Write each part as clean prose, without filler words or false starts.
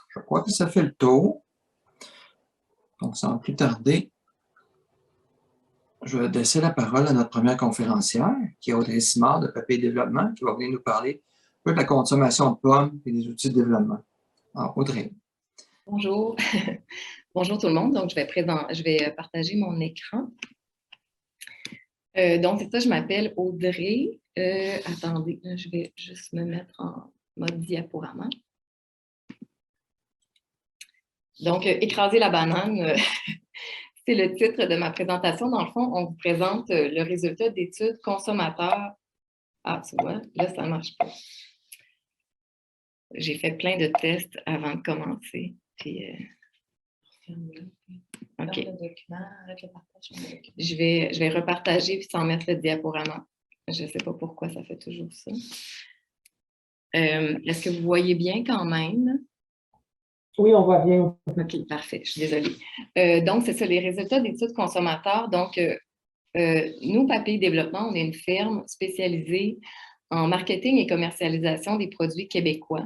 Je crois que ça fait le tour. Donc, sans plus tarder, je vais laisser la parole à notre première conférencière, qui est Audrey Simard de Papier Développement, qui va venir nous parler un peu de la consommation de pommes et des outils de développement. Alors, Audrey. Bonjour. Bonjour tout le monde. Donc, je vais partager mon écran. Donc, c'est ça, je m'appelle Audrey. Attendez, je vais juste me mettre en mode diaporama. Donc, écraser la banane, c'est le titre de ma présentation. Dans le fond, on vous présente le résultat d'études consommateurs. Ah, tu vois, là, ça ne marche pas. J'ai fait plein de tests avant de commencer. Puis, OK. Je vais repartager puis sans mettre le diaporama. Je ne sais pas pourquoi ça fait toujours ça. Est-ce que vous voyez bien quand même? Oui, on voit bien. OK, parfait. Je suis désolée. Donc, c'est ça, les résultats d'études consommateurs. Donc, nous, Papier Développement, on est une firme spécialisée en marketing et commercialisation des produits québécois.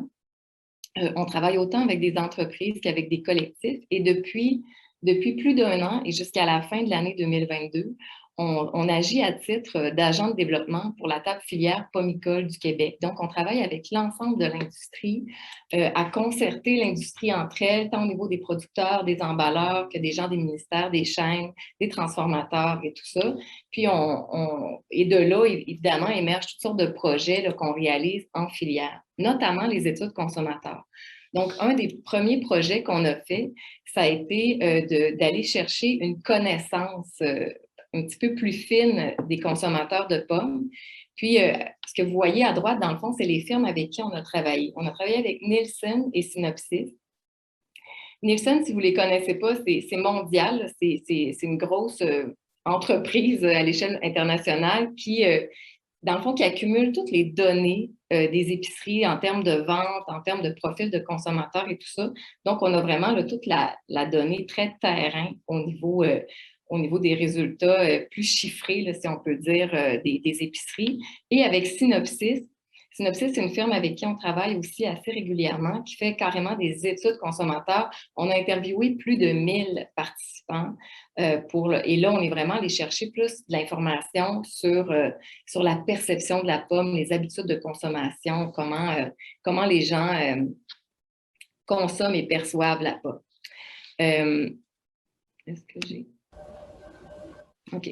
On travaille autant avec des entreprises qu'avec des collectifs. Et depuis plus d'1 an et jusqu'à la fin de l'année 2022, on agit à titre d'agent de développement pour la table filière pommicole du Québec. Donc, on travaille avec l'ensemble de l'industrie à concerter l'industrie entre elles, tant au niveau des producteurs, des emballeurs, que des gens des ministères, des chaînes, des transformateurs et tout ça. Puis, et de là, évidemment, émergent toutes sortes de projets qu'on réalise en filière, notamment les études consommateurs. Donc, un des premiers projets qu'on a fait, ça a été d'aller chercher une connaissance un petit peu plus fine des consommateurs de pommes. Puis, ce que vous voyez à droite, dans le fond, c'est les firmes avec qui on a travaillé. On a travaillé avec Nielsen et Synopsys. Nielsen, si vous ne les connaissez pas, c'est mondial. C'est une grosse entreprise à l'échelle internationale qui, dans le fond, qui accumule toutes les données des épiceries en termes de vente, en termes de profil de consommateurs et tout ça. Donc, on a vraiment là, toute la donnée très terrain au niveau des résultats plus chiffrés, là, si on peut dire, des épiceries. Et avec Synopsys, c'est une firme avec qui on travaille aussi assez régulièrement, qui fait carrément des études consommateurs. On a interviewé plus de 1000 participants et là, on est vraiment allé chercher plus de l'information sur la perception de la pomme, les habitudes de consommation, comment les gens consomment et perçoivent la pomme. Est-ce que j'ai... OK.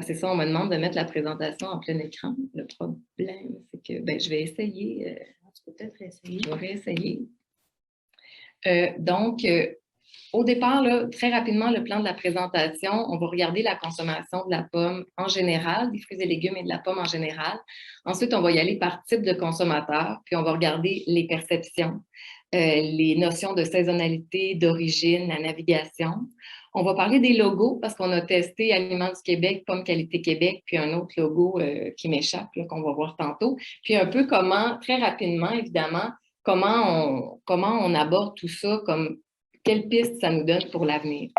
C'est ça, on me demande de mettre la présentation en plein écran. Le problème, c'est que je vais essayer. Tu peux peut-être essayer. Je vais réessayer. Donc, au départ, là, très rapidement, le plan de la présentation, on va regarder la consommation de la pomme en général, des fruits et légumes et de la pomme en général. Ensuite, on va y aller par type de consommateur, puis on va regarder les perceptions, les notions de saisonnalité, d'origine, la navigation. On va parler des logos parce qu'on a testé Aliments du Québec, Pomme Qualité Québec, puis un autre logo qui m'échappe, qu'on va voir tantôt. Puis un peu très rapidement, évidemment, comment on aborde tout ça, quelle piste ça nous donne pour l'avenir.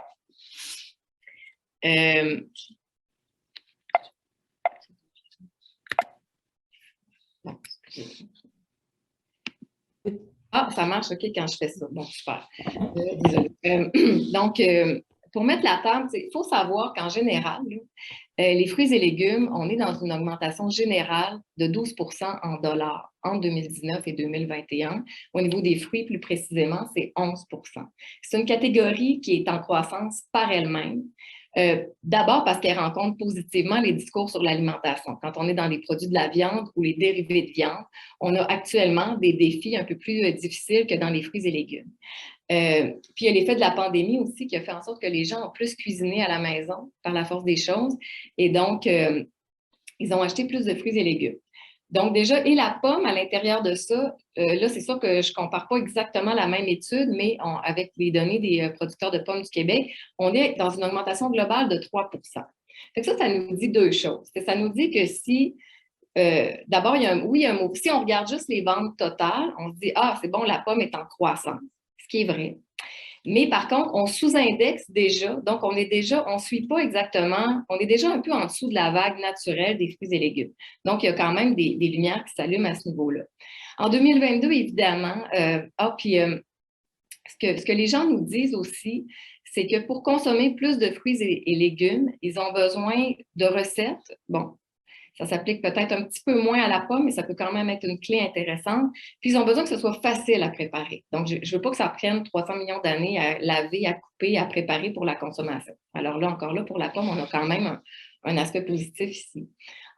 Ah, ça marche, OK, quand je fais ça. Bon, super. Désolée. Donc, pour mettre la table, il faut savoir qu'en général, les fruits et légumes, on est dans une augmentation générale de 12 % en dollars entre 2019 et 2021. Au niveau des fruits, plus précisément, c'est 11 %. C'est une catégorie qui est en croissance par elle-même. D'abord parce qu'elle rencontre positivement les discours sur l'alimentation. Quand on est dans les produits de la viande ou les dérivés de viande, on a actuellement des défis un peu plus difficiles que dans les fruits et légumes. Puis il y a l'effet de la pandémie aussi qui a fait en sorte que les gens ont plus cuisiné à la maison par la force des choses et donc ils ont acheté plus de fruits et légumes. Donc déjà, et la pomme à l'intérieur de ça, là c'est sûr que je ne compare pas exactement la même étude, mais avec les données des producteurs de pommes du Québec, on est dans une augmentation globale de 3 %. Fait que ça nous dit deux choses. Ça nous dit que si d'abord, il y a un mot. Si on regarde juste les ventes totales, on se dit « Ah, c'est bon, la pomme est en croissance », ce qui est vrai. Mais par contre, on sous-indexe déjà, donc on ne suit pas exactement, on est déjà un peu en dessous de la vague naturelle des fruits et légumes. Donc, il y a quand même des lumières qui s'allument à ce niveau-là. En 2022, évidemment, ce que les gens nous disent aussi, c'est que pour consommer plus de fruits et légumes, ils ont besoin de recettes. Bon, ça s'applique peut-être un petit peu moins à la pomme, mais ça peut quand même être une clé intéressante. Puis, ils ont besoin que ce soit facile à préparer. Donc, je ne veux pas que ça prenne 300 millions d'années à laver, à couper, à préparer pour la consommation. Alors là, encore là, pour la pomme, on a quand même un aspect positif ici.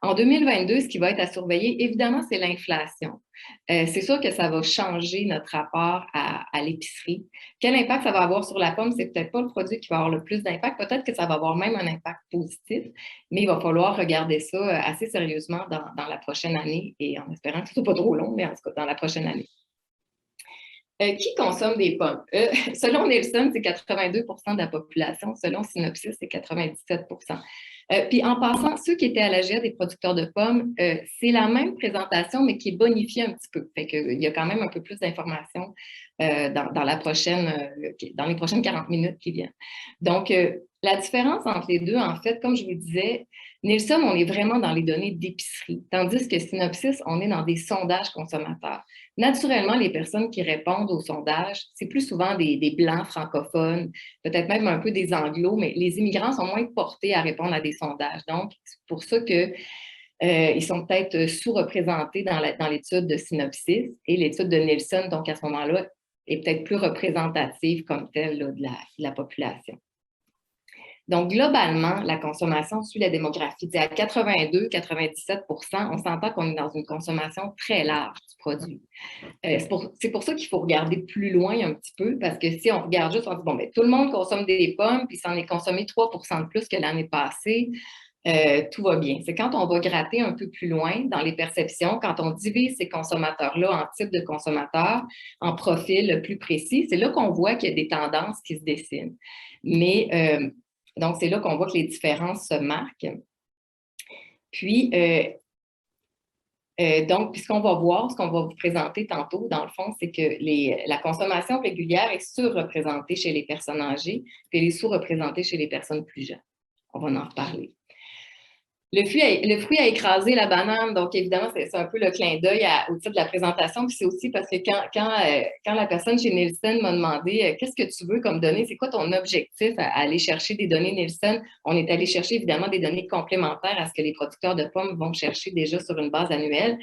En 2022, ce qui va être à surveiller, évidemment, c'est l'inflation. C'est sûr que ça va changer notre rapport à l'épicerie. Quel impact ça va avoir sur la pomme? C'est peut-être pas le produit qui va avoir le plus d'impact. Peut-être que ça va avoir même un impact positif, mais il va falloir regarder ça assez sérieusement dans la prochaine année et en espérant que ce ne soit pas trop long, mais en tout cas dans la prochaine année. Qui consomme des pommes? Selon Nielsen, c'est 82 de la population. Selon Synopsis, c'est 97 Puis en passant, ceux qui étaient à la GIA des producteurs de pommes, c'est la même présentation, mais qui est bonifiée un petit peu. Fait qu'il y a quand même un peu plus d'informations dans les prochaines 40 minutes qui viennent. Donc, la différence entre les deux, en fait, comme je vous disais, Nielsen, on est vraiment dans les données d'épicerie, tandis que Synopsis, on est dans des sondages consommateurs. Naturellement, les personnes qui répondent aux sondages, c'est plus souvent des Blancs francophones, peut-être même un peu des Anglos, mais les immigrants sont moins portés à répondre à des sondages. Donc, c'est pour ça que ils sont peut-être sous-représentés dans l'étude de Synopsis et l'étude de Nielsen, donc à ce moment-là, est peut-être plus représentative comme telle là, de la population. Donc, globalement, la consommation suit la démographie. À 82-97 on s'entend qu'on est dans une consommation très large du produit. C'est pour ça qu'il faut regarder plus loin un petit peu, parce que si on regarde juste, on dit, bon, bien, tout le monde consomme des pommes, puis ça en est consommé 3 de plus que l'année passée, tout va bien. C'est quand on va gratter un peu plus loin dans les perceptions, quand on divise ces consommateurs-là en types de consommateurs, en profils plus précis, c'est là qu'on voit qu'il y a des tendances qui se dessinent. Mais donc, c'est là qu'on voit que les différences se marquent. Puis, donc, puis ce qu'on va voir, ce qu'on va vous présenter tantôt, dans le fond, c'est que la consommation régulière est surreprésentée chez les personnes âgées, puis elle est sous-représentée chez les personnes plus jeunes. On va en reparler. Le fruit a écrasé la banane, donc évidemment, c'est un peu le clin d'œil au titre de la présentation, puis c'est aussi parce que quand la personne chez Nielsen m'a demandé qu'est-ce que tu veux comme données, c'est quoi ton objectif à aller chercher des données Nielsen, on est allé chercher évidemment des données complémentaires à ce que les producteurs de pommes vont chercher déjà sur une base annuelle.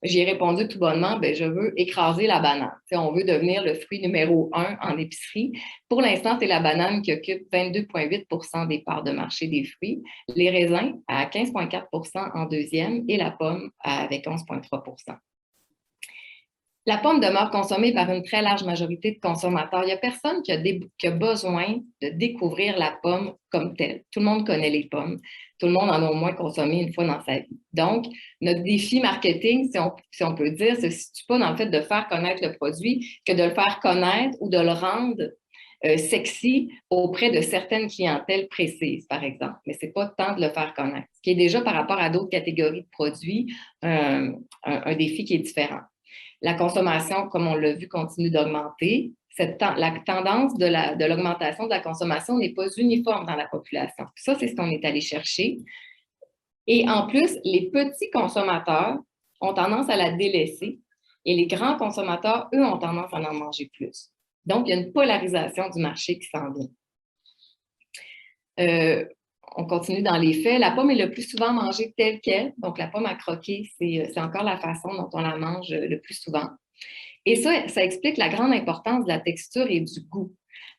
J'ai répondu tout bonnement, bien, je veux écraser la banane. T'sais, on veut devenir le fruit numéro 1 en épicerie. Pour l'instant, c'est la banane qui occupe 22,8 des parts de marché des fruits, les raisins à 15,4 en deuxième et la pomme avec 11,3 La pomme demeure consommée par une très large majorité de consommateurs. Il n'y a personne qui a besoin de découvrir la pomme comme telle. Tout le monde connaît les pommes. Tout le monde en a au moins consommé une fois dans sa vie. Donc, notre défi marketing, si on peut dire, ne se situe pas dans le fait de faire connaître le produit que de le faire connaître ou de le rendre sexy auprès de certaines clientèles précises, par exemple. Mais ce n'est pas tant de le faire connaître, ce qui est déjà par rapport à d'autres catégories de produits un défi qui est différent. La consommation, comme on l'a vu, continue d'augmenter. La tendance de l'augmentation de la consommation n'est pas uniforme dans la population. Ça, c'est ce qu'on est allé chercher. Et en plus, les petits consommateurs ont tendance à la délaisser et les grands consommateurs, eux, ont tendance à en manger plus. Donc, il y a une polarisation du marché qui s'en vient. On continue dans les faits. La pomme est le plus souvent mangée telle qu'elle. Donc, la pomme à croquer, c'est encore la façon dont on la mange le plus souvent. Et ça explique la grande importance de la texture et du goût.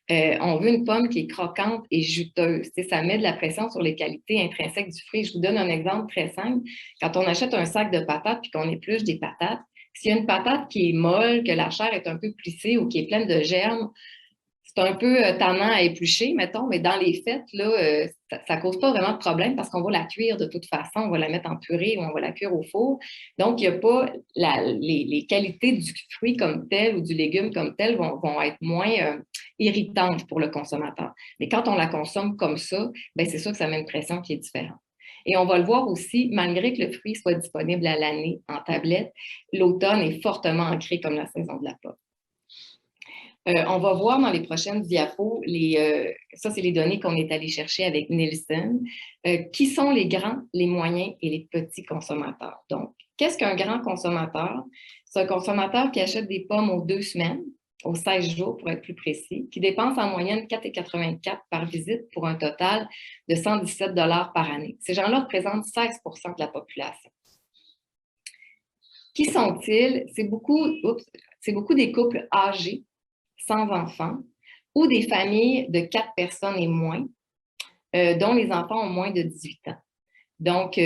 On veut une pomme qui est croquante et juteuse. Ça met de la pression sur les qualités intrinsèques du fruit. Je vous donne un exemple très simple. Quand on achète un sac de patates puis qu'on épluche des patates, s'il y a une patate qui est molle, que la chair est un peu plissée ou qui est pleine de germes, c'est un peu tannant à éplucher, mettons, mais dans les faits, là, ça ne cause pas vraiment de problème parce qu'on va la cuire de toute façon, on va la mettre en purée ou on va la cuire au four. Donc, il n'y a pas les qualités du fruit comme tel ou du légume comme tel vont être moins irritantes pour le consommateur. Mais quand on la consomme comme ça, c'est sûr que ça met une pression qui est différente. Et on va le voir aussi, malgré que le fruit soit disponible à l'année en tablette, l'automne est fortement ancré comme la saison de la pomme. On va voir dans les prochaines diapos, ça c'est les données qu'on est allé chercher avec Nielsen, qui sont les grands, les moyens et les petits consommateurs. Donc, qu'est-ce qu'un grand consommateur? C'est un consommateur qui achète des pommes aux 2 semaines, aux 16 jours pour être plus précis, qui dépensent en moyenne 4,84 par visite pour un total de 117 $ par année. Ces gens-là représentent 16 % de la population. Qui sont-ils? C'est beaucoup des couples âgés, sans enfants, ou des familles de 4 personnes et moins, dont les enfants ont moins de 18 ans. Donc,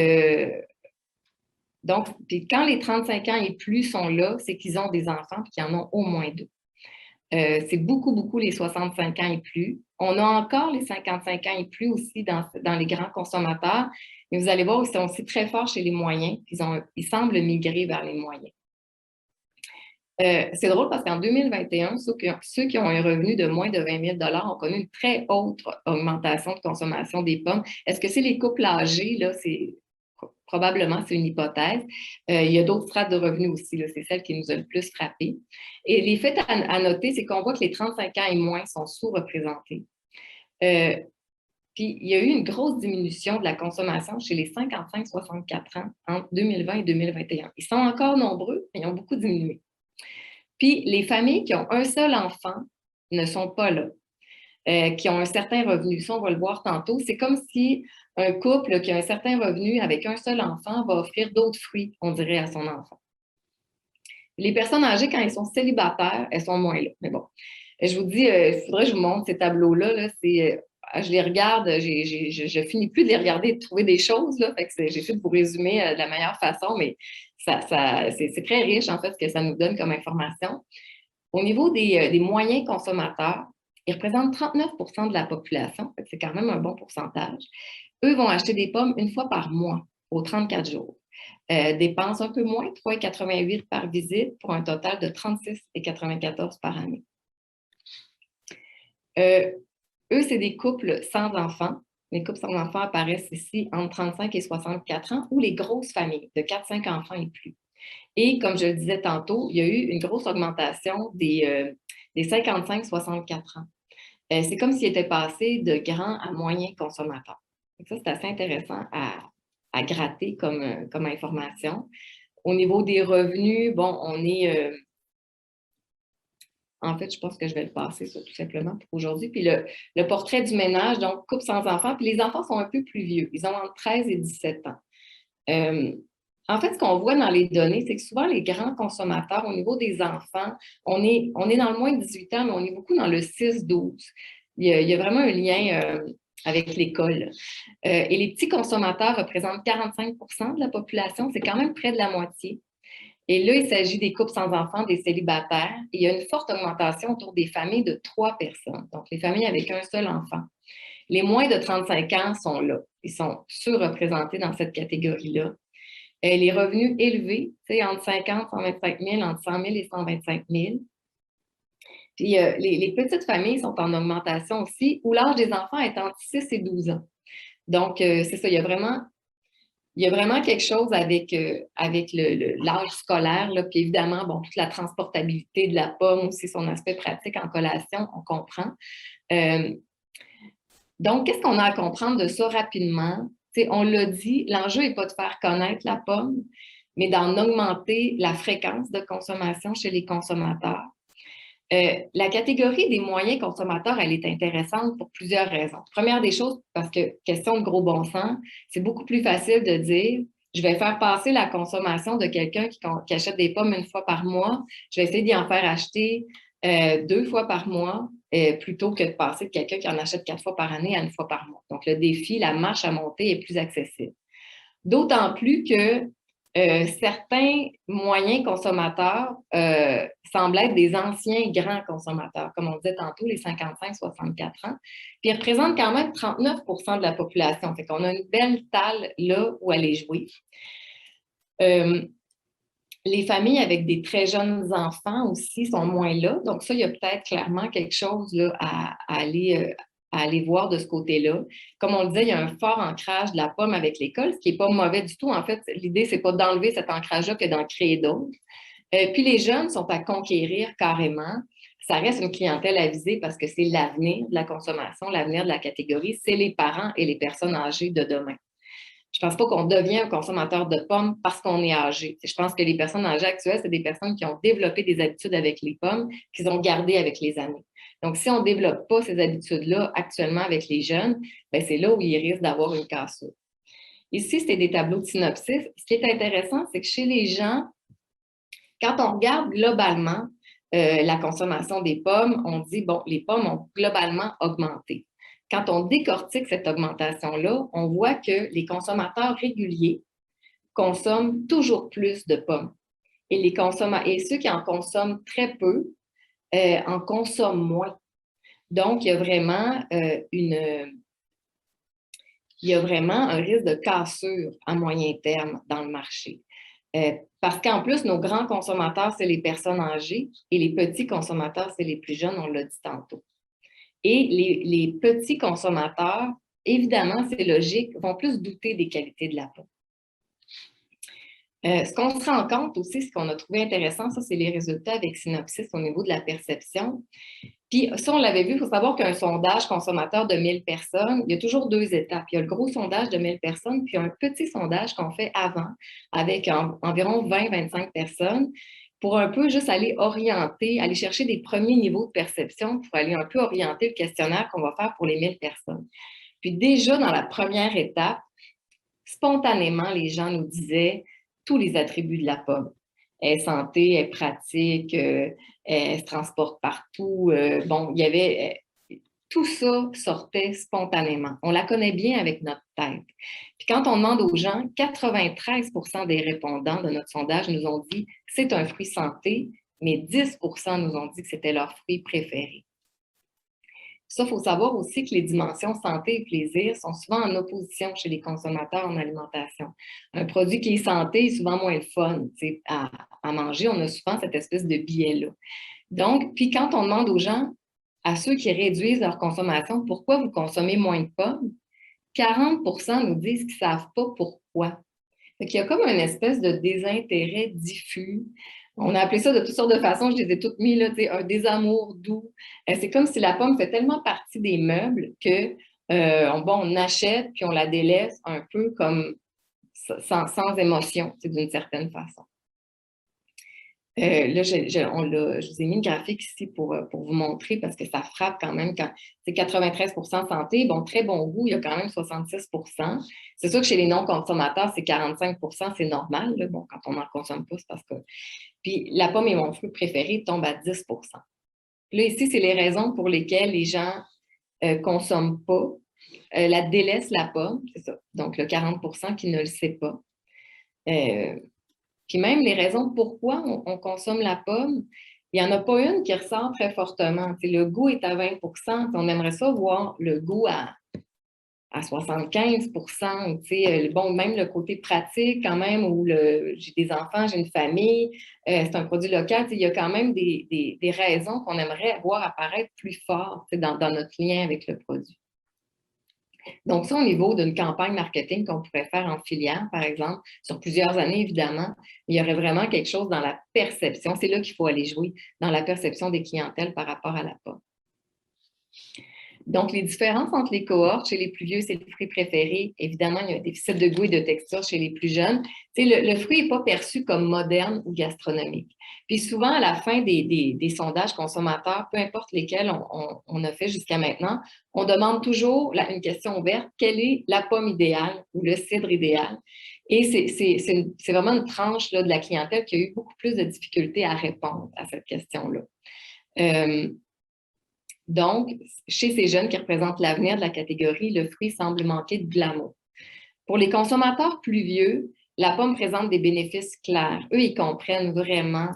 puis quand les 35 ans et plus sont là, c'est qu'ils ont des enfants et qu'ils en ont au moins 2. C'est beaucoup les 65 ans et plus. On a encore les 55 ans et plus aussi dans les grands consommateurs, mais vous allez voir, ils sont aussi très forts chez les moyens. Ils semblent migrer vers les moyens. C'est drôle parce qu'en 2021, ceux qui ont un revenu de moins de 20 000 $ ont connu une très haute augmentation de consommation des pommes. Est-ce que c'est les couples âgés? Là, probablement, c'est une hypothèse. Il y a d'autres strates de revenus aussi. C'est celle qui nous a le plus frappé. Et les faits à noter, c'est qu'on voit que les 35 ans et moins sont sous-représentés. Puis, il y a eu une grosse diminution de la consommation chez les 55-64 ans entre 2020 et 2021. Ils sont encore nombreux, mais ils ont beaucoup diminué. Puis, les familles qui ont un seul enfant ne sont pas là, qui ont un certain revenu. Ça, on va le voir tantôt. C'est comme si un couple qui a un certain revenu avec un seul enfant va offrir d'autres fruits, on dirait, à son enfant. Les personnes âgées, quand elles sont célibataires, elles sont moins là. Mais bon, je vous dis, il faudrait que je vous montre ces tableaux-là. Là, je les regarde, je finis plus de les regarder et de trouver des choses. Là, fait que j'essaie de vous résumer de la meilleure façon, mais c'est très riche, en fait, ce que ça nous donne comme information. Au niveau des moyens consommateurs, ils représentent 39 % de la population, c'est quand même un bon pourcentage. Eux vont acheter des pommes une fois par mois, aux 34 jours. Dépensent un peu moins, 3,88 par visite, pour un total de 36,94 par année. Eux, c'est des couples sans enfants. Les couples sans enfants apparaissent ici entre 35 et 64 ans, ou les grosses familles de 4-5 enfants et plus. Et comme je le disais tantôt, il y a eu une grosse augmentation des 55-64 ans. C'est comme s'ils étaient passés de grands à moyens consommateurs. Donc ça, c'est assez intéressant à gratter comme information. Au niveau des revenus, bon, on est... en fait, je pense que je vais le passer, ça, tout simplement, pour aujourd'hui. Puis le portrait du ménage, donc couple sans enfants. Puis les enfants sont un peu plus vieux. Ils ont entre 13 et 17 ans. En fait, ce qu'on voit dans les données, c'est que souvent, les grands consommateurs, au niveau des enfants, on est dans le moins de 18 ans, mais on est beaucoup dans le 6-12. Il y a vraiment un lien avec l'école. Et les petits consommateurs représentent 45 % de la population. C'est quand même près de la moitié. Et là, il s'agit des couples sans enfants, des célibataires. Et il y a une forte augmentation autour des familles de 3 personnes, donc les familles avec un seul enfant. Les moins de 35 ans sont là. Ils sont surreprésentés dans cette catégorie-là. Les revenus élevés, entre 50 000 125 000, entre 100 000 et 125 000. Puis les petites familles sont en augmentation aussi, où l'âge des enfants est entre 6 et 12 ans. Donc, c'est ça, il y a vraiment quelque chose avec l'âge scolaire, là, puis évidemment, bon, toute la transportabilité de la pomme, aussi son aspect pratique en collation, on comprend. Donc, qu'est-ce qu'on a à comprendre de ça rapidement? T'sais, on l'a dit, l'enjeu n'est pas de faire connaître la pomme, mais d'en augmenter la fréquence de consommation chez les consommateurs. La catégorie des moyens consommateurs, elle est intéressante pour plusieurs raisons. Première des choses, parce que, question de gros bon sens, c'est beaucoup plus facile de dire je vais faire passer la consommation de quelqu'un qui achète des pommes une fois par mois, je vais essayer d'y en faire acheter 2 fois par mois, plutôt que de passer de quelqu'un qui en achète 4 fois par année à 1 fois par mois. Donc, le défi, la marche à monter est plus accessible. D'autant plus que certains moyens consommateurs semblent être des anciens grands consommateurs, comme on disait tantôt, les 55-64 ans, puis ils représentent quand même 39 % de la population. Fait qu'on a une belle talle là où aller jouer. Les familles avec des très jeunes enfants aussi sont moins là. Donc ça, il y a peut-être clairement quelque chose là, à aller voir de ce côté-là. Comme on le disait, il y a un fort ancrage de la pomme avec l'école, ce qui n'est pas mauvais du tout. En fait, l'idée, c'est pas d'enlever cet ancrage-là que d'en créer d'autres. Puis les jeunes sont à conquérir carrément. Ça reste une clientèle à viser parce que c'est l'avenir de la consommation, l'avenir de la catégorie, c'est les parents et les personnes âgées de demain. Je ne pense pas qu'on devient un consommateur de pommes parce qu'on est âgé. Je pense que les personnes âgées actuelles, c'est des personnes qui ont développé des habitudes avec les pommes qu'ils ont gardées avec les années. Donc, si on ne développe pas ces habitudes-là actuellement avec les jeunes, bien, c'est là où ils risquent d'avoir une cassure. Ici, c'était des tableaux de synopsis. Ce qui est intéressant, c'est que chez les gens, quand on regarde globalement la consommation des pommes, on dit, bon, les pommes ont globalement augmenté. Quand on décortique cette augmentation-là, on voit que les consommateurs réguliers consomment toujours plus de pommes. Et ceux qui en consomment très peu en consomment moins. Donc, il y a vraiment un risque de cassure à moyen terme dans le marché. Parce qu'en plus, nos grands consommateurs, c'est les personnes âgées et les petits consommateurs, c'est les plus jeunes, on l'a dit tantôt. Et les petits consommateurs, évidemment, c'est logique, vont plus douter des qualités de la peau. Ce qu'on se rend compte aussi, ce qu'on a trouvé intéressant, ça, c'est les résultats avec Synopsis au niveau de la perception. Puis ça, on l'avait vu, il faut savoir qu'un sondage consommateur de 1000 personnes, il y a toujours 2 étapes. Il y a le gros sondage de 1000 personnes, puis un petit sondage qu'on fait avant avec environ 20-25 personnes pour un peu juste aller orienter, aller chercher des premiers niveaux de perception pour aller un peu orienter le questionnaire qu'on va faire pour les 1000 personnes. Puis déjà, dans la première étape, spontanément, les gens nous disaient tous les attributs de la pomme. Elle est santé, elle est pratique, elle se transporte partout. Bon, il y avait... tout ça sortait spontanément. On la connaît bien avec notre tête. Puis quand on demande aux gens, 93% des répondants de notre sondage nous ont dit que c'est un fruit santé, mais 10% nous ont dit que c'était leur fruit préféré. Ça, il faut savoir aussi que les dimensions santé et plaisir sont souvent en opposition chez les consommateurs en alimentation. Un produit qui est santé est souvent moins le fun à manger. On a souvent cette espèce de biais-là. Donc, puis quand on demande aux gens, à ceux qui réduisent leur consommation, pourquoi vous consommez moins de pommes, 40% nous disent qu'ils ne savent pas pourquoi. Il y a comme une espèce de désintérêt diffus. On a appelé ça de toutes sortes de façons, je les ai toutes mis, là, un désamour doux. C'est comme si la pomme fait tellement partie des meubles que on achète puis on la délaisse un peu comme sans émotion, d'une certaine façon. Là, je vous ai mis une graphique ici pour vous montrer parce que ça frappe quand même quand c'est 93% santé, bon, très bon goût, il y a quand même 66%. C'est sûr que chez les non-consommateurs, c'est 45%, c'est normal. Là. Bon, quand on n'en consomme pas, c'est parce que... Puis la pomme est mon fruit préféré, tombe à 10%. Là, ici, c'est les raisons pour lesquelles les gens consomment pas, la délaissent la pomme, c'est ça. Donc, le 40% qui ne le sait pas. Puis même les raisons pourquoi on consomme la pomme, il n'y en a pas une qui ressort très fortement. T'sais, le goût est à 20%. On aimerait ça voir le goût à 75%. Bon, même le côté pratique quand même, où j'ai des enfants, j'ai une famille, c'est un produit local. Il y a quand même des raisons qu'on aimerait voir apparaître plus fort dans notre lien avec le produit. Donc, ça, au niveau d'une campagne marketing qu'on pourrait faire en filière, par exemple, sur plusieurs années, évidemment, il y aurait vraiment quelque chose dans la perception. C'est là qu'il faut aller jouer, dans la perception des clientèles par rapport à la pomme. Donc, les différences entre les cohortes, chez les plus vieux, c'est le fruit préféré. Évidemment, il y a un déficit de goût et de texture chez les plus jeunes. Le fruit n'est pas perçu comme moderne ou gastronomique. Puis souvent, à la fin des sondages consommateurs, peu importe lesquels on a fait jusqu'à maintenant, on demande toujours une question ouverte, quelle est la pomme idéale ou le cidre idéal? Et c'est vraiment une tranche là, de la clientèle qui a eu beaucoup plus de difficultés à répondre à cette question-là. Donc, chez ces jeunes qui représentent l'avenir de la catégorie, le fruit semble manquer de glamour. Pour les consommateurs plus vieux, la pomme présente des bénéfices clairs. Eux, ils comprennent vraiment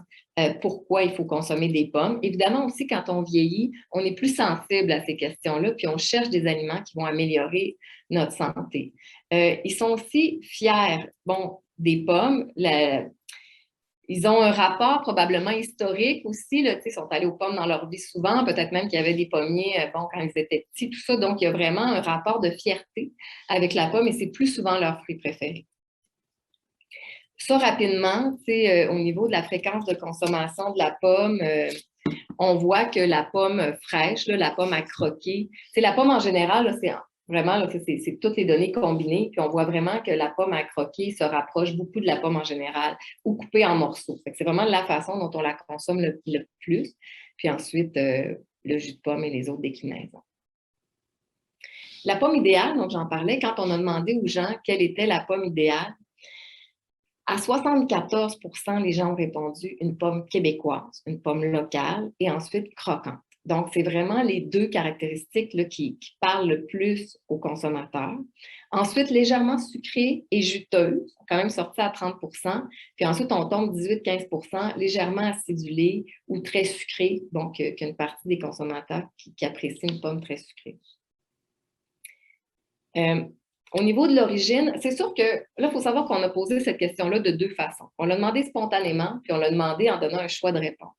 pourquoi il faut consommer des pommes. Évidemment aussi, quand on vieillit, on est plus sensible à ces questions-là, puis on cherche des aliments qui vont améliorer notre santé. Ils sont aussi fiers, des pommes. Ils ont un rapport probablement historique aussi. Là, ils sont allés aux pommes dans leur vie souvent. Peut-être même qu'il y avait des pommiers quand ils étaient petits, tout ça. Donc, il y a vraiment un rapport de fierté avec la pomme et c'est plus souvent leur fruit préféré. Ça, rapidement, au niveau de la fréquence de consommation de la pomme, on voit que la pomme fraîche, là, la pomme à croquer, la pomme en général, là, Vraiment, là, c'est toutes les données combinées, puis on voit vraiment que la pomme à croquer se rapproche beaucoup de la pomme en général, ou coupée en morceaux. C'est vraiment la façon dont on la consomme le plus. Puis ensuite, le jus de pomme et les autres déclinaisons. La pomme idéale, donc j'en parlais, quand on a demandé aux gens quelle était la pomme idéale, à 74 % les gens ont répondu une pomme québécoise, une pomme locale et ensuite croquante. Donc, c'est vraiment les deux caractéristiques là, qui parlent le plus aux consommateurs. Ensuite, légèrement sucrée et juteuse, quand même sortie à 30 %. Puis ensuite, on tombe 18-15 % légèrement acidulée ou très sucrée, donc qu'une partie des consommateurs qui apprécient une pomme très sucrée. Au niveau de l'origine, c'est sûr que là, il faut savoir qu'on a posé cette question-là de deux façons. On l'a demandé spontanément, puis on l'a demandé en donnant un choix de réponse.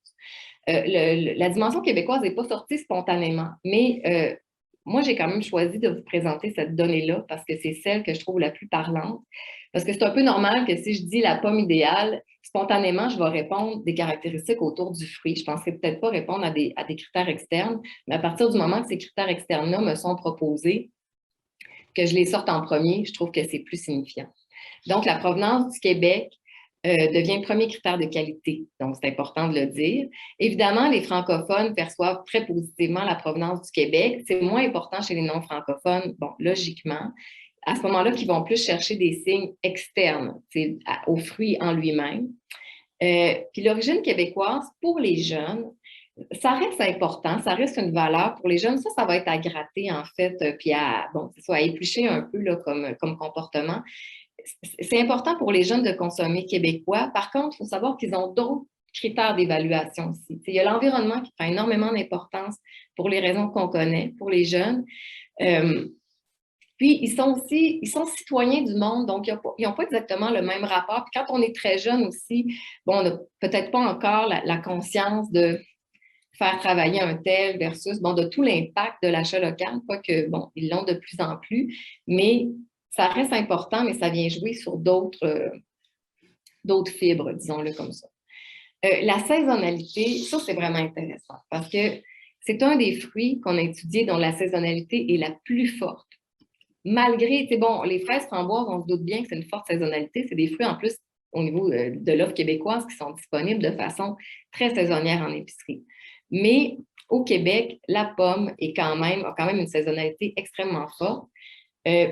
La dimension québécoise n'est pas sortie spontanément, mais moi, j'ai quand même choisi de vous présenter cette donnée-là parce que c'est celle que je trouve la plus parlante. Parce que c'est un peu normal que si je dis la pomme idéale, spontanément, je vais répondre des caractéristiques autour du fruit. Je ne penserais peut-être pas répondre à des critères externes, mais à partir du moment que ces critères externes-là me sont proposés, que je les sorte en premier, je trouve que c'est plus signifiant. Donc, la provenance du Québec devient premier critère de qualité. Donc, c'est important de le dire. Évidemment, les francophones perçoivent très positivement la provenance du Québec. C'est moins important chez les non-francophones, bon, logiquement. À ce moment-là, qu'ils vont plus chercher des signes externes au fruit en lui-même. Puis l'origine québécoise, pour les jeunes, ça reste important, ça reste une valeur pour les jeunes. Ça va être à gratter, en fait, puis à éplucher un peu là, comme comportement. C'est important pour les jeunes de consommer québécois. Par contre, il faut savoir qu'ils ont d'autres critères d'évaluation aussi. Il y a l'environnement qui prend énormément d'importance pour les raisons qu'on connaît, pour les jeunes. Puis, ils sont citoyens du monde, donc ils n'ont pas exactement le même rapport. Puis quand on est très jeune aussi, bon, on n'a peut-être pas encore la conscience de faire travailler un tel versus, bon, de tout l'impact de l'achat local, quoique, bon, ils l'ont de plus en plus, mais ça reste important, mais ça vient jouer sur d'autres fibres, disons-le comme ça. La saisonnalité, ça, c'est vraiment intéressant parce que c'est un des fruits qu'on a étudié dont la saisonnalité est la plus forte. Malgré, bon, les fraises framboises, on se doute bien que c'est une forte saisonnalité. C'est des fruits en plus au niveau de l'offre québécoise qui sont disponibles de façon très saisonnière en épicerie. Mais au Québec, la pomme a quand même une saisonnalité extrêmement forte.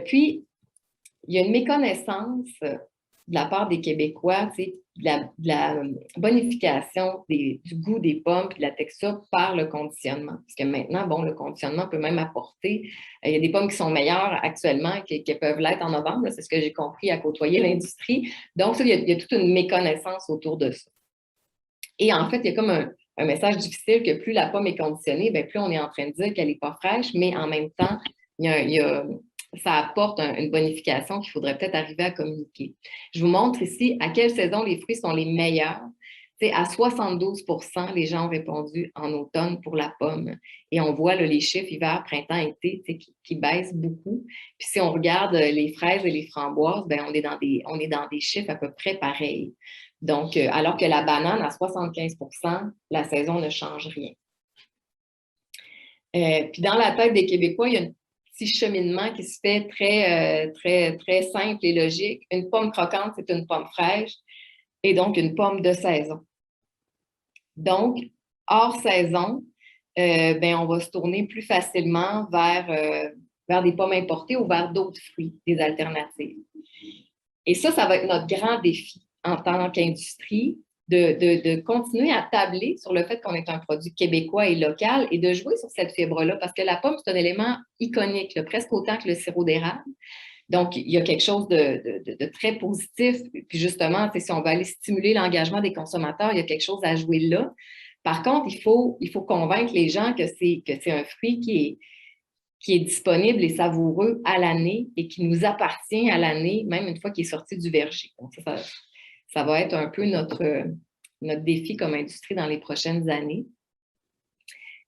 Puis, il y a une méconnaissance de la part des Québécois, de la bonification du goût des pommes et de la texture par le conditionnement. Parce que maintenant, bon, le conditionnement peut même apporter, il y a des pommes qui sont meilleures actuellement qui peuvent l'être en novembre, c'est ce que j'ai compris à côtoyer l'industrie. Donc, ça, il y a toute une méconnaissance autour de ça. Et en fait, il y a comme un message difficile que plus la pomme est conditionnée, bien, plus on est en train de dire qu'elle n'est pas fraîche, mais en même temps, ça apporte une bonification qu'il faudrait peut-être arriver à communiquer. Je vous montre ici à quelle saison les fruits sont les meilleurs. À 72 % les gens ont répondu en automne pour la pomme. Et on voit là, les chiffres hiver, printemps, été qui baissent beaucoup. Puis si on regarde les fraises et les framboises, bien, on est dans des chiffres à peu près pareils. Donc, alors que la banane, à 75 %, la saison ne change rien. Puis dans la tête des Québécois, il y a un petit cheminement qui se fait très simple et logique. Une pomme croquante, c'est une pomme fraîche et donc une pomme de saison. Donc, hors saison, ben, on va se tourner plus facilement vers des pommes importées ou vers d'autres fruits, des alternatives. Et ça va être notre grand défi en tant qu'industrie, de continuer à tabler sur le fait qu'on est un produit québécois et local et de jouer sur cette fibre-là, parce que la pomme, c'est un élément iconique, là, presque autant que le sirop d'érable. Donc, il y a quelque chose de très positif. Puis justement, si on veut aller stimuler l'engagement des consommateurs, il y a quelque chose à jouer là. Par contre, il faut convaincre les gens que c'est un fruit qui est disponible et savoureux à l'année et qui nous appartient à l'année, même une fois qu'il est sorti du verger. Donc, ça va être un peu notre défi comme industrie dans les prochaines années.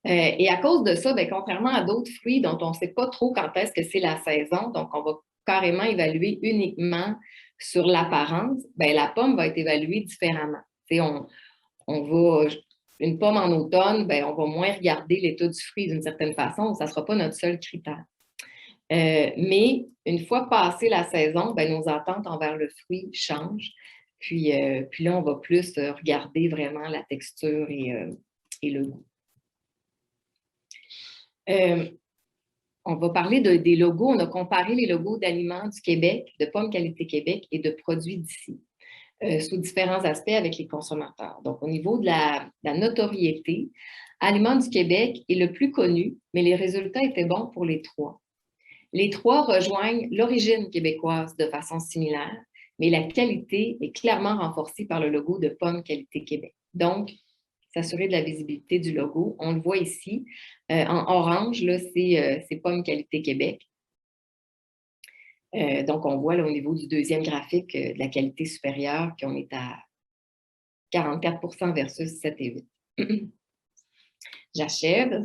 Et à cause de ça, bien, contrairement à d'autres fruits dont on ne sait pas trop quand est-ce que c'est la saison, donc on va carrément évaluer uniquement sur l'apparence, bien, la pomme va être évaluée différemment. Une pomme en automne, bien, on va moins regarder l'état du fruit d'une certaine façon, ça ne sera pas notre seul critère. Mais une fois passée la saison, ben, nos attentes envers le fruit changent. Puis là, on va plus regarder vraiment la texture et le goût. On va parler des logos. On a comparé les logos d'aliments du Québec, de Pommes Qualité Québec et de produits d'ici, sous différents aspects avec les consommateurs. Donc, au niveau de la notoriété, Aliments du Québec est le plus connu, mais les résultats étaient bons pour les trois. Les trois rejoignent l'origine québécoise de façon similaire, mais la qualité est clairement renforcée par le logo de Pommes Qualité Québec. Donc, s'assurer de la visibilité du logo. On le voit ici. En orange, c'est Pommes Qualité Québec. Donc, on voit là, au niveau du deuxième graphique de la qualité supérieure qu'on est à 44% versus 7 et 8. J'achève.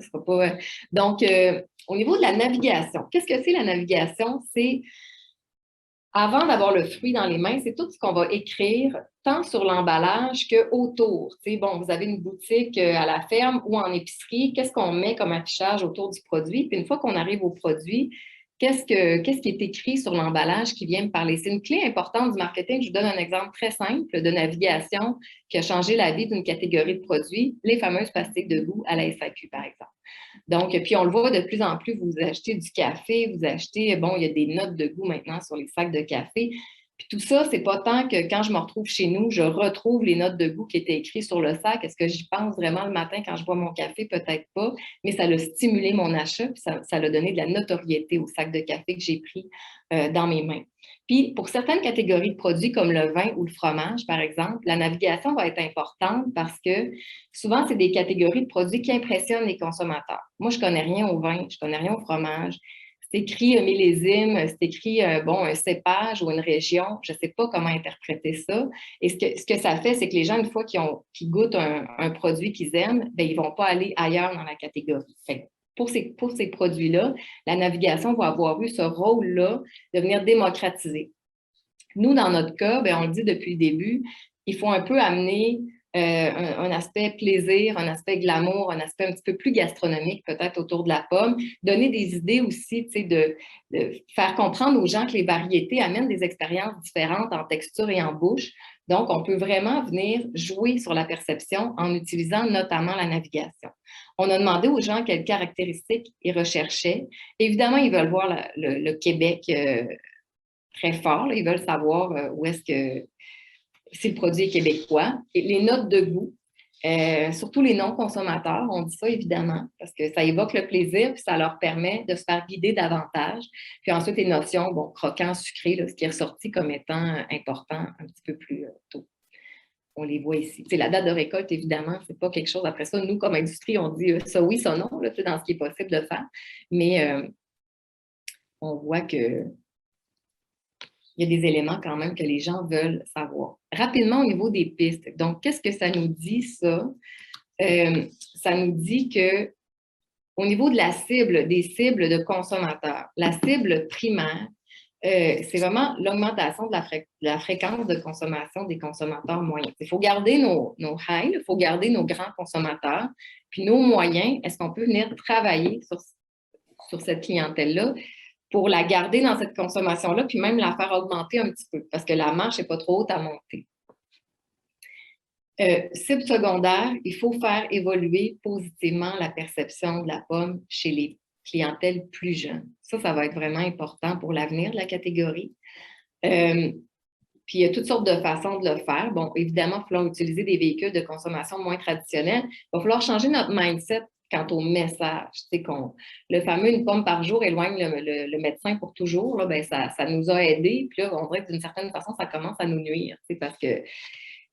Donc, au niveau de la navigation, qu'est-ce que c'est la navigation? C'est, avant d'avoir le fruit dans les mains, c'est tout ce qu'on va écrire, tant sur l'emballage qu'autour. Bon, vous avez une boutique à la ferme ou en épicerie, qu'est-ce qu'on met comme affichage autour du produit? Puis une fois qu'on arrive au produit, qu'est-ce qui est écrit sur l'emballage qui vient me parler? C'est une clé importante du marketing. Je vous donne un exemple très simple de navigation qui a changé la vie d'une catégorie de produits, les fameuses pastilles de goût à la SAQ, par exemple. Donc, puis on le voit de plus en plus, vous achetez du café, vous achetez, bon, il y a des notes de goût maintenant sur les sacs de café. Puis tout ça, c'est pas tant que quand je me retrouve chez nous, je retrouve les notes de goût qui étaient écrites sur le sac. Est-ce que j'y pense vraiment le matin quand je bois mon café? Peut-être pas, mais ça a stimulé mon achat, puis ça a donné de la notoriété au sac de café que j'ai pris dans mes mains. Puis, pour certaines catégories de produits comme le vin ou le fromage, par exemple, la navigation va être importante parce que souvent, c'est des catégories de produits qui impressionnent les consommateurs. Moi, je ne connais rien au vin, je ne connais rien au fromage. C'est écrit un millésime, c'est écrit un cépage ou une région. Je ne sais pas comment interpréter ça. Et ce que ça fait, c'est que les gens, une fois qu'ils goûtent un produit qu'ils aiment, bien, ils ne vont pas aller ailleurs dans la catégorie. Pour ces produits-là, la navigation va avoir eu ce rôle-là de venir démocratiser. Nous, dans notre cas, bien, on le dit depuis le début, il faut un peu amener un aspect plaisir, un aspect glamour, un aspect un petit peu plus gastronomique peut-être autour de la pomme, donner des idées aussi, tu sais, de faire comprendre aux gens que les variétés amènent des expériences différentes en texture et en bouche. Donc, on peut vraiment venir jouer sur la perception en utilisant notamment la navigation. On a demandé aux gens quelles caractéristiques ils recherchaient. Évidemment, ils veulent voir le Québec très fort. Là. Ils veulent savoir où est-ce que si le produit est québécois. Et les notes de goût, surtout les non-consommateurs, on dit ça évidemment, parce que ça évoque le plaisir, puis ça leur permet de se faire guider davantage. Puis ensuite, les notions, bon, croquant, sucré, là, ce qui est ressorti comme étant important un petit peu plus tôt. On les voit ici. T'sais, la date de récolte, évidemment, c'est pas quelque chose. Après ça, nous, comme industrie, on dit ça oui, ça non, là, dans ce qui est possible de faire. Mais on voit que il y a des éléments quand même que les gens veulent savoir. Rapidement, au niveau des pistes. Donc, qu'est-ce que ça nous dit, ça? Ça nous dit que au niveau de la cible, des cibles de consommateurs, la cible primaire, c'est vraiment l'augmentation de la fréquence de consommation des consommateurs moyens. Il faut garder nos highs, il faut garder nos grands consommateurs, puis nos moyens, est-ce qu'on peut venir travailler sur cette clientèle-là pour la garder dans cette consommation-là, puis même la faire augmenter un petit peu, parce que la marche n'est pas trop haute à monter. Cible secondaire, il faut faire évoluer positivement la perception de la pomme chez les clientèles plus jeunes. Ça va être vraiment important pour l'avenir de la catégorie. Puis il y a toutes sortes de façons de le faire. Bon, évidemment, il va falloir utiliser des véhicules de consommation moins traditionnels. Il va falloir changer notre mindset quant au message. Le fameux une pomme par jour éloigne le médecin pour toujours, là, ben ça nous a aidés. Puis là, on dirait que d'une certaine façon, ça commence à nous nuire. Parce que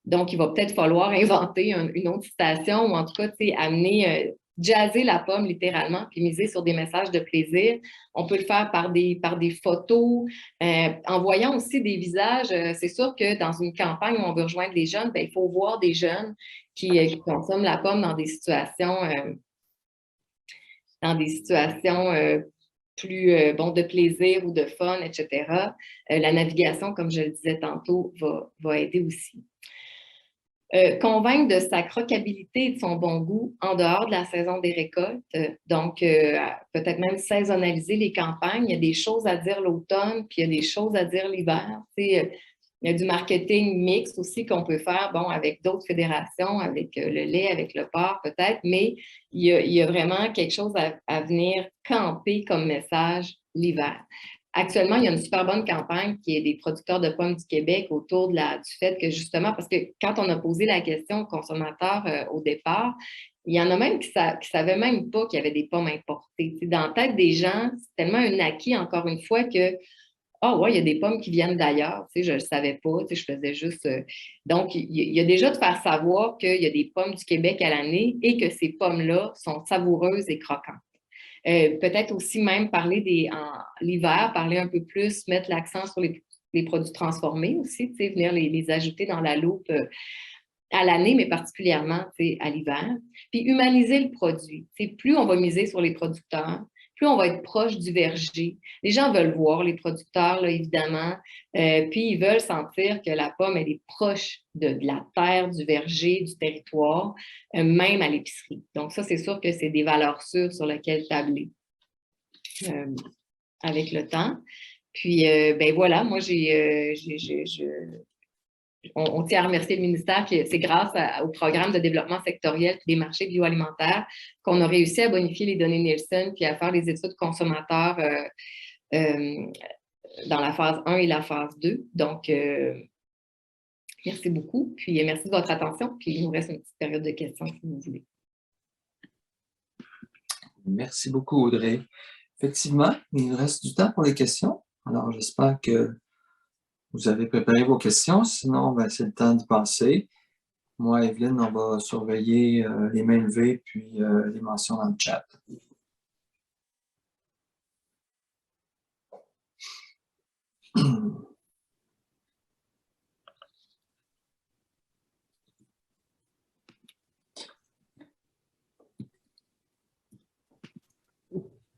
donc, il va peut-être falloir inventer une autre citation ou en tout cas, amener, jazzer la pomme littéralement, puis miser sur des messages de plaisir. On peut le faire par des photos, en voyant aussi des visages. C'est sûr que dans une campagne où on veut rejoindre les jeunes, bien, il faut voir des jeunes qui consomment la pomme dans des situations plus de plaisir ou de fun, etc. La navigation, comme je le disais tantôt, va aider aussi. Convaincre de sa croquabilité et de son bon goût en dehors de la saison des récoltes. Donc, peut-être même saisonnaliser les campagnes. Il y a des choses à dire l'automne, puis il y a des choses à dire l'hiver. Il y a du marketing mix aussi qu'on peut faire, bon, avec d'autres fédérations, avec le lait, avec le porc peut-être, mais il y a vraiment quelque chose à venir camper comme message l'hiver. Actuellement, il y a une super bonne campagne qui est des producteurs de pommes du Québec autour du fait que justement, parce que quand on a posé la question aux consommateurs au départ, il y en a même qui ne savaient même pas qu'il y avait des pommes importées. Dans la tête des gens, c'est tellement un acquis, encore une fois, que ah ouais, il y a des pommes qui viennent d'ailleurs, je ne le savais pas, je faisais juste. Donc, il y a déjà de faire savoir qu'il y a des pommes du Québec à l'année et que ces pommes-là sont savoureuses et croquantes. Peut-être aussi même parler l'hiver, parler un peu plus, mettre l'accent sur les produits transformés aussi, venir les ajouter dans la loupe à l'année, mais particulièrement à l'hiver. Puis humaniser le produit. Plus on va miser sur les producteurs, plus on va être proche du verger. Les gens veulent voir les producteurs, là, évidemment, puis ils veulent sentir que la pomme, elle est proche de la terre, du verger, du territoire, même à l'épicerie. Donc ça, c'est sûr que c'est des valeurs sûres sur lesquelles tabler avec le temps. Puis, ben voilà, moi, on tient à remercier le ministère, que c'est grâce au programme de développement sectoriel des marchés bioalimentaires qu'on a réussi à bonifier les données Nielsen puis à faire des études consommateurs dans la phase 1 et la phase 2. Donc, merci beaucoup. Puis, merci de votre attention. Puis, il nous reste une petite période de questions si vous voulez. Merci beaucoup, Audrey. Effectivement, il nous reste du temps pour les questions. Alors, j'espère que vous avez préparé vos questions. Sinon, ben, c'est le temps d'y penser. Moi, Evelyne, on va surveiller les mains levées puis les mentions dans le chat.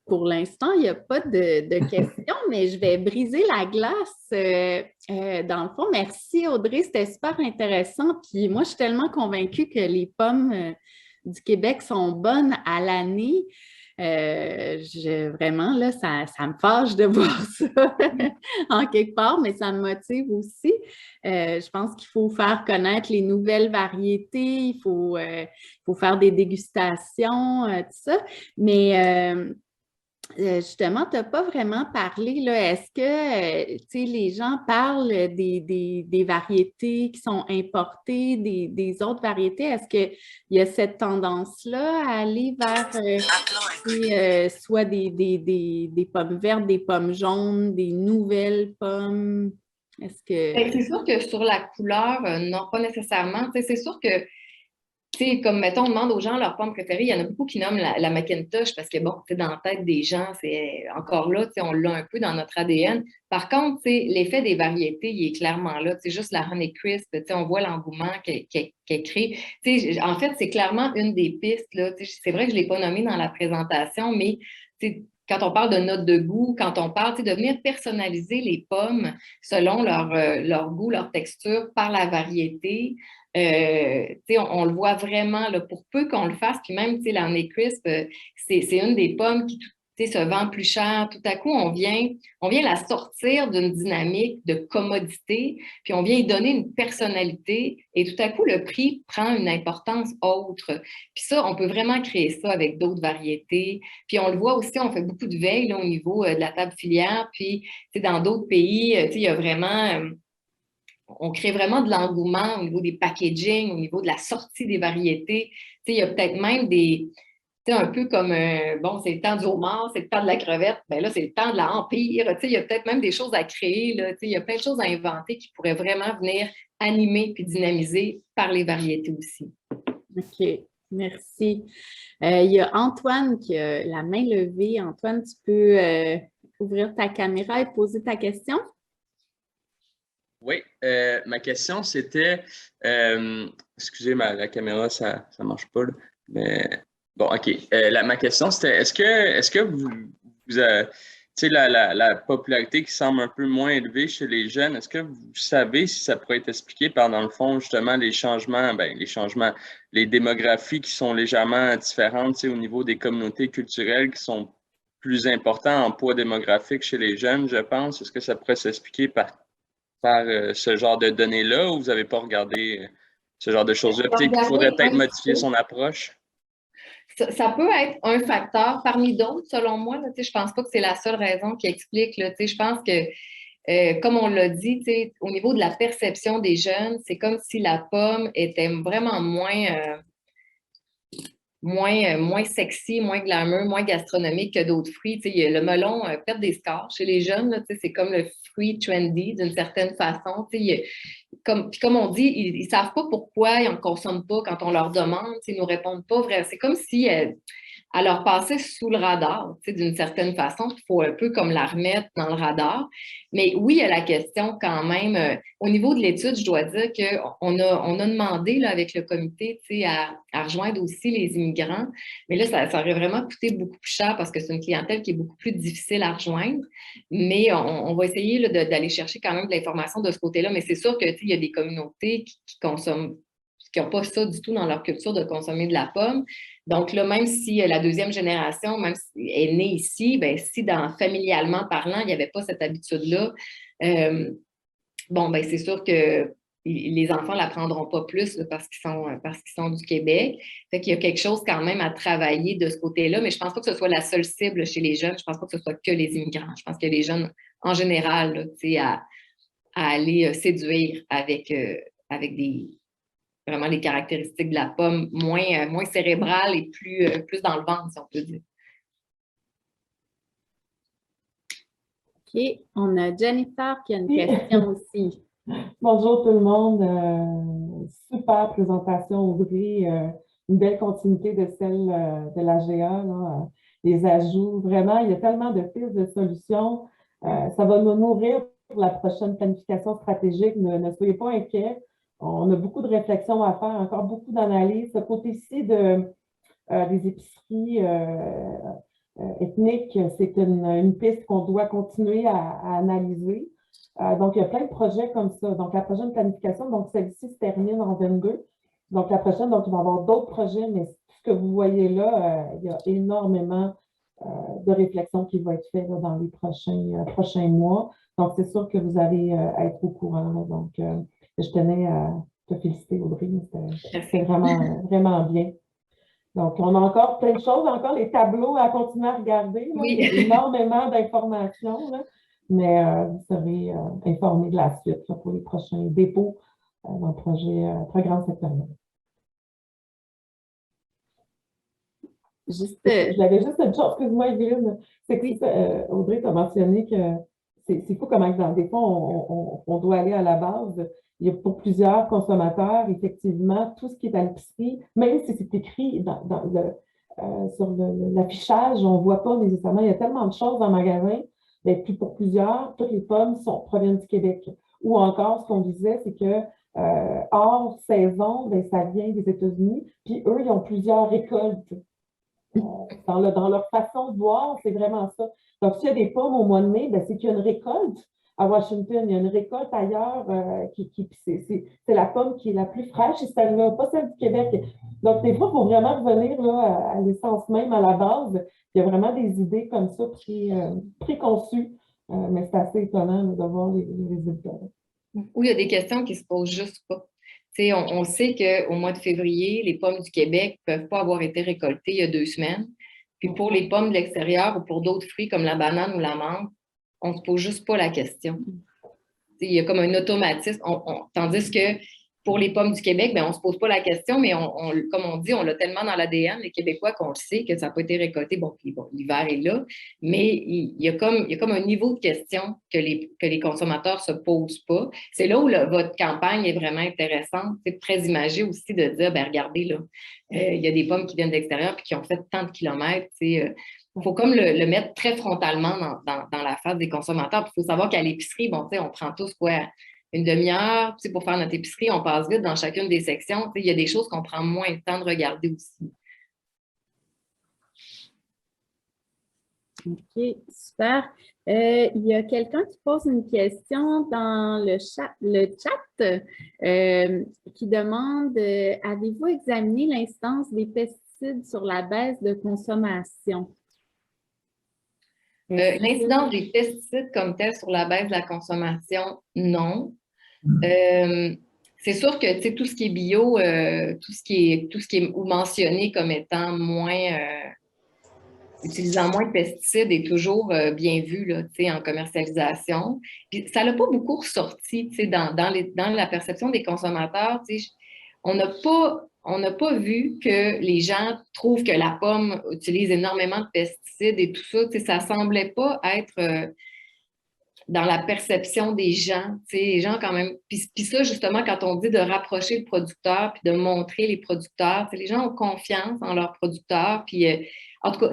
Pour l'instant, il n'y a pas de questions, mais je vais briser la glace. Dans le fond, merci Audrey, c'était super intéressant. Puis moi, je suis tellement convaincue que les pommes du Québec sont bonnes à l'année. Vraiment, là, ça me fâche de voir ça en quelque part, mais ça me motive aussi. Je pense qu'il faut faire connaître les nouvelles variétés, il faut faire des dégustations, tout ça. Mais justement, tu n'as pas vraiment parlé, là, est-ce que les gens parlent des variétés qui sont importées, des autres variétés? Est-ce qu'il y a cette tendance-là à aller vers soit des pommes vertes, des pommes jaunes, des nouvelles pommes? Est-ce que... C'est sûr que sur la couleur, non, pas nécessairement. C'est sûr que comme, mettons, on demande aux gens leur pomme préférée, il y en a beaucoup qui nomment la Macintosh parce que, bon, dans la tête des gens, c'est encore là, on l'a un peu dans notre ADN. Par contre, l'effet des variétés, il est clairement là. Juste la Honeycrisp, on voit l'engouement qu'elle crée. En fait, c'est clairement une des pistes. C'est vrai que je ne l'ai pas nommé dans la présentation, mais quand on parle de notes de goût, quand on parle de venir personnaliser les pommes selon leur goût, leur texture par la variété, on le voit vraiment, là, pour peu qu'on le fasse, puis même la Honeycrisp, c'est une des pommes qui se vend plus cher. Tout à coup, on vient la sortir d'une dynamique de commodité, puis on vient y donner une personnalité, et tout à coup, le prix prend une importance autre. Puis ça, on peut vraiment créer ça avec d'autres variétés. Puis on le voit aussi, on fait beaucoup de veille là, au niveau de la table filière, puis dans d'autres pays, il y a vraiment... on crée vraiment de l'engouement au niveau des packaging, au niveau de la sortie des variétés. Il y a peut-être même un peu comme, bon, c'est le temps du homard, c'est le temps de la crevette, bien là, c'est le temps de la empire. Il y a peut-être même des choses à créer, là, il y a plein de choses à inventer qui pourraient vraiment venir animer puis dynamiser par les variétés aussi. OK, merci. Il y a Antoine qui a la main levée. Antoine, tu peux ouvrir ta caméra et poser ta question? Oui, ma question c'était, excusez, la caméra, ça ne marche pas, là, mais bon, OK. Ma question c'était, est-ce que sais, la popularité qui semble un peu moins élevée chez les jeunes, est-ce que vous savez si ça pourrait être expliqué par, dans le fond, justement, les démographies qui sont légèrement différentes, tu sais, au niveau des communautés culturelles qui sont plus importants en poids démographique chez les jeunes, je pense. Est-ce que ça pourrait s'expliquer par ce genre de données-là ou vous n'avez pas regardé ce genre de choses-là? Peut-être qu'il faudrait peut-être modifier son approche. Ça peut être un facteur parmi d'autres, selon moi. Là, je ne pense pas que c'est la seule raison qui explique. Là, je pense que, comme on l'a dit, au niveau de la perception des jeunes, c'est comme si la pomme était vraiment moins sexy, moins glamour, moins gastronomique que d'autres fruits. Le melon perd des scores chez les jeunes. Là, c'est comme le fruit trendy d'une certaine façon. Puis comme on dit, ils ne savent pas pourquoi ils n'en consomment pas quand on leur demande. Ils ne nous répondent pas vrai. C'est comme si elle leur passait sous le radar, d'une certaine façon. Il faut un peu comme la remettre dans le radar. Mais oui, il y a la question quand même. Au niveau de l'étude, je dois dire qu'on a demandé là, avec le comité à rejoindre aussi les immigrants. Mais là, ça aurait vraiment coûté beaucoup plus cher parce que c'est une clientèle qui est beaucoup plus difficile à rejoindre. Mais on va essayer là, d'aller chercher quand même de l'information de ce côté-là. Mais c'est sûr qu'il y a des communautés qui consomment, qui n'ont pas ça du tout dans leur culture de consommer de la pomme. Donc là, même si la deuxième génération, même si est née ici, ben, si familialement parlant, il n'y avait pas cette habitude-là, c'est sûr que les enfants ne l'apprendront pas plus là, parce qu'ils sont du Québec. Fait qu'il y a quelque chose quand même à travailler de ce côté-là, mais je ne pense pas que ce soit la seule cible chez les jeunes. Je ne pense pas que ce soit que les immigrants. Je pense que les jeunes, en général, là, à aller séduire avec vraiment les caractéristiques de la pomme, moins cérébrales et plus dans le ventre, si on peut dire. OK. On a Jennifer qui a une question aussi. Bonjour tout le monde. Super présentation, Audrey. Une belle continuité de celle de l'AGA, les ajouts. Vraiment, il y a tellement de pistes de solutions. Ça va nous nourrir pour la prochaine planification stratégique. Ne soyez pas inquiets. On a beaucoup de réflexions à faire, encore beaucoup d'analyses. Ce côté-ci des épiceries ethniques, c'est une piste qu'on doit continuer à analyser. Donc, il y a plein de projets comme ça. Donc, la prochaine planification, donc celle-ci se termine en 22. Donc, la prochaine, donc, il va y avoir d'autres projets, mais ce que vous voyez là, il y a énormément de réflexions qui vont être faites là, dans les prochains mois. Donc, c'est sûr que vous allez être au courant. Là. Donc, je tenais à te féliciter, Audrey. C'était vraiment, vraiment bien. Donc, on a encore plein de choses, encore les tableaux à continuer à regarder. Là. Oui. Il y a énormément d'informations, là. Mais vous serez informés de la suite là, pour les prochains dépôts dans le programme sectoriel. J'avais juste une chose, excuse-moi, Evelyne, c'est que Audrey t'a mentionné que c'est fou comment des fois on doit aller à la base. Il y a pour plusieurs consommateurs, effectivement, tout ce qui est à l'épicerie, même si c'est écrit sur l'affichage, on ne voit pas nécessairement, il y a tellement de choses dans le magasin. Bien, puis pour plusieurs, toutes les pommes proviennent du Québec. Ou encore, ce qu'on disait, c'est que hors saison, bien, ça vient des États-Unis, puis eux, ils ont plusieurs récoltes. Dans leur façon de voir, c'est vraiment ça. Donc, s'il y a des pommes au mois de mai, bien, c'est qu'il y a une récolte à Washington, il y a une récolte ailleurs, c'est la pomme qui est la plus fraîche, et celle-là, pas celle du Québec. Donc, des fois, il faut vraiment revenir là, à l'essence même, à la base. Il y a vraiment des idées comme ça préconçues, mais c'est assez étonnant de voir les résultats. Ou il y a des questions qui ne se posent juste pas. On sait qu'au mois de février, les pommes du Québec ne peuvent pas avoir été récoltées il y a 2 semaines. Puis pour les pommes de l'extérieur ou pour d'autres fruits comme la banane ou la mangue, on ne se pose juste pas la question. Il y a comme un automatisme. Tandis que pour les pommes du Québec, bien, on ne se pose pas la question, mais comme on dit, on l'a tellement dans l'ADN, les Québécois, qu'on le sait, que ça n'a pas été récolté. Bon, puis bon, l'hiver est là, mais il y a comme un niveau de question que les consommateurs ne se posent pas. C'est là où votre campagne est vraiment intéressante. C'est très imagé aussi de dire, bien, regardez, là, il y a des pommes qui viennent de l'extérieur et qui ont fait tant de kilomètres. Il faut comme le mettre très frontalement dans la face des consommateurs. Il faut savoir qu'à l'épicerie, bon, on prend tous quoi? Une demi-heure, pour faire notre épicerie, on passe vite dans chacune des sections. Il y a des choses qu'on prend moins de temps de regarder aussi. OK, super. Il y a quelqu'un qui pose une question dans le chat qui demande avez-vous examiné l'incidence des pesticides sur la baisse de consommation? L'incidence des pesticides comme tel sur la baisse de la consommation, non. C'est sûr que tu sais, tout ce qui est bio, tout ce qui est mentionné comme étant moins utilisant moins de pesticides est toujours bien vu là, tu sais, en commercialisation. Puis ça n'a pas beaucoup ressorti tu sais, dans la perception des consommateurs. Tu sais, on n'a pas vu que les gens trouvent que la pomme utilise énormément de pesticides et tout ça. Tu sais, ça ne semblait pas être dans la perception des gens. Tu sais, les gens quand même. Puis ça, justement, quand on dit de rapprocher le producteur puis de montrer les producteurs, tu sais, les gens ont confiance en leurs producteurs. Puis en tout cas,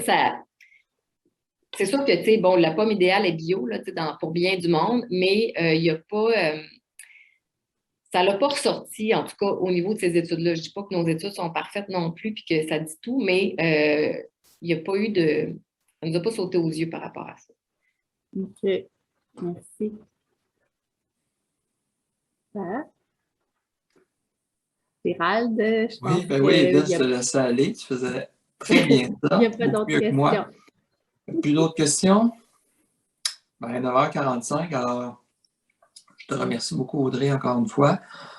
c'est sûr que, tu sais, bon, la pomme idéale est bio, là, tu sais, pour bien du monde, mais il n'y a pas, ça l'a pas ressorti, en tout cas, au niveau de ces études-là. Je ne dis pas que nos études sont parfaites non plus, puis que ça dit tout, mais il n'y a pas eu de, ça ne nous a pas sauté aux yeux par rapport à ça. OK, merci. Gérald, je pense ben oui, Edith, qu'il je te laissais aller. Tu faisais très bien ça. n'y a pas d'autres mieux que moi. questions. Plus d'autres questions? Ben, 9h45, alors je te remercie beaucoup, Audrey, encore une fois.